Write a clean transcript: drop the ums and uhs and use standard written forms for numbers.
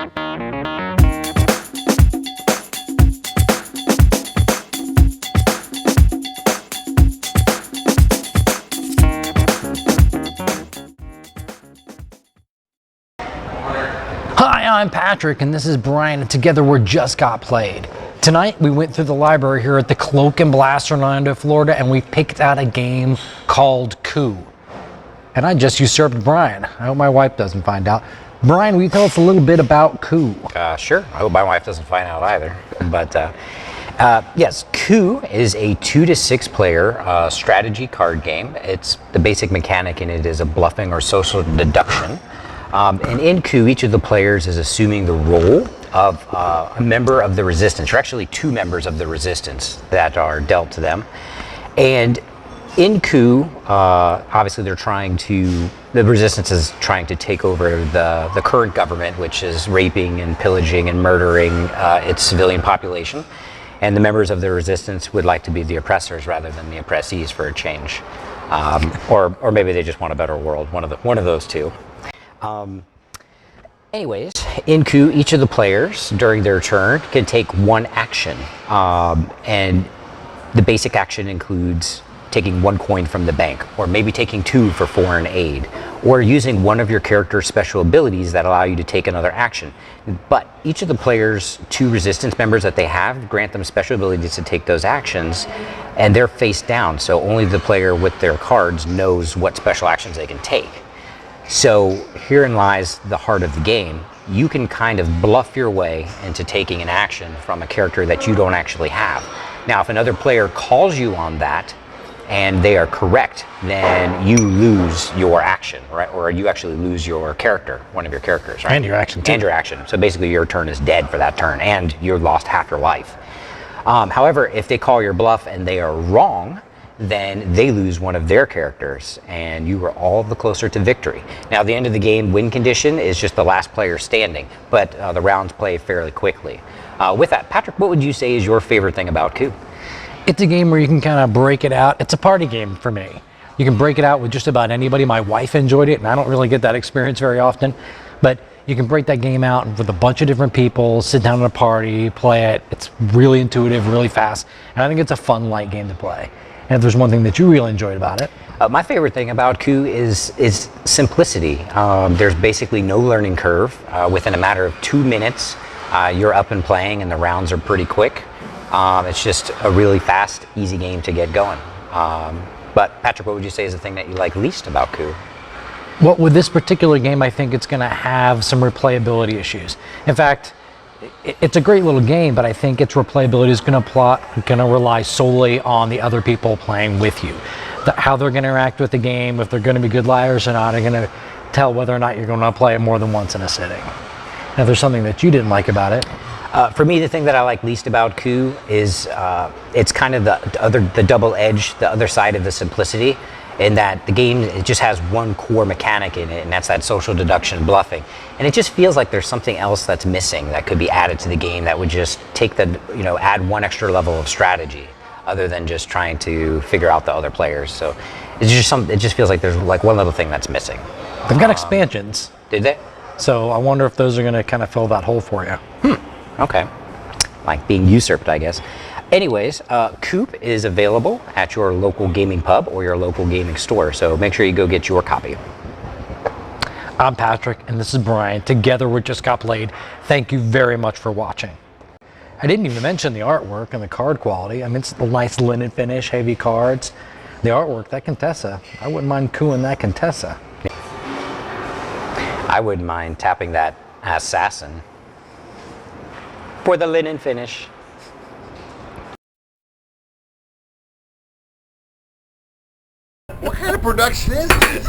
Hi, I'm Patrick, and this is Brian, and together we're Just Got Played. Tonight, we went through the library here at the Cloak and Blast in Orlando, Florida, and we picked out a game called Coup. And I just usurped Brian. I hope my wife doesn't find out. Brian, will you tell us a little bit about Coup? Sure. I hope my wife doesn't find out either. But yes, Coup is a 2 to 6 player strategy card game. It's the basic mechanic in it is a bluffing or social deduction. And in Coup, each of the players is assuming the role of a member of the resistance, or actually 2 members of the resistance that are dealt to them. And in Coup, obviously the resistance is trying to take over the current government, which is raping and pillaging and murdering its civilian population. And the members of the resistance would like to be the oppressors rather than the oppressees for a change. Or maybe they just want a better world, one of those two. Anyways, in Coup, each of the players during their turn can take one action, and the basic action includes taking 1 coin from the bank, or maybe taking 2 for foreign aid, or using one of your character's special abilities that allow you to take another action. But each of the players' 2 resistance members that they have grant them special abilities to take those actions, and they're face down, so only the player with their cards knows what special actions they can take. So herein lies the heart of the game. You can kind of bluff your way into taking an action from a character that you don't actually have. Now, if another player calls you on that and they are correct, then you lose your action, right? Or you actually lose your character, one of your characters, right? And your action, too. And your action. So basically your turn is dead for that turn and you've lost half your life. However, if they call your bluff and they are wrong, then they lose one of their characters and you are all the closer to victory. Now, at the end of the game, win condition is just the last player standing, but the rounds play fairly quickly. With that, Patrick, what would you say is your favorite thing about Coup? It's a game where you can kind of break it out. It's a party game for me. You can break it out with just about anybody. My wife enjoyed it, and I don't really get that experience very often, but you can break that game out with a bunch of different people, sit down at a party, play it. It's really intuitive, really fast, and I think it's a fun, light game to play. And if there's one thing that you really enjoyed about it? My favorite thing about Coup is simplicity. There's basically no learning curve. Within a matter of 2 minutes, you're up and playing, and the rounds are pretty quick. It's just a really fast, easy game to get going. But Patrick, what would you say is the thing that you like least about Coup? Well, with this particular game, I think it's going to have some replayability issues. In fact, it's a great little game, but I think its replayability is going to rely solely on the other people playing with you. How they're going to interact with the game, if they're going to be good liars or not, are going to tell whether or not you're going to play it more than once in a sitting. Now, if there's something that you didn't like about it. For me, the thing that I like least about Coup is it's kind of the double edge, the other side of the simplicity, in that the game, it just has one core mechanic in it, and that's that social deduction bluffing. And it just feels like there's something else that's missing that could be added to the game that would just take add one extra level of strategy, other than just trying to figure out the other players. So it just feels like there's like one little thing that's missing. They've got expansions. Did they? So I wonder if those are going to kind of fill that hole for you. Okay. Like being usurped, I guess. Anyways, Coup is available at your local gaming pub or your local gaming store, so make sure you go get your copy. I'm Patrick, and this is Brian. Together we Just Got Played. Thank you very much for watching. I didn't even mention the artwork and the card quality. I mean, it's the nice linen finish, heavy cards. The artwork, that Contessa. I wouldn't mind cooing that Contessa. I wouldn't mind tapping that assassin for the linen finish. What kind of production is this?